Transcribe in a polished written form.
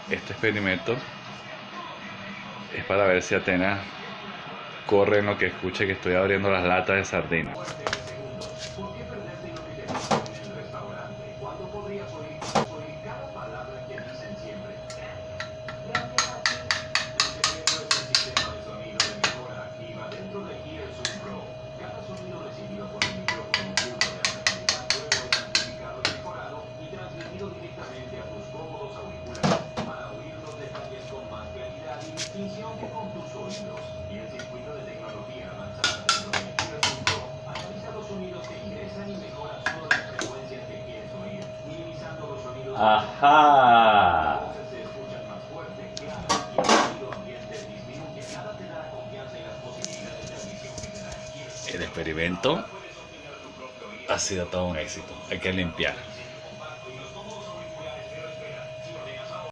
Este experimento es para ver si Atenas corre en lo que escuche que estoy abriendo las latas de sardinas. Que con tus oídos y el circuito de tecnología avanzada dentro de Earphone Pro analiza los sonidos que ingresan y mejora solo las frecuencias que quieres oír, minimizando los sonidos. Ajá. Las voces se escuchan más fuerte, claras y el sonido ambiente disminuye. Nada te da confianza en las posibilidades de audición general. El experimento ha sido todo un éxito. Hay que limpiar.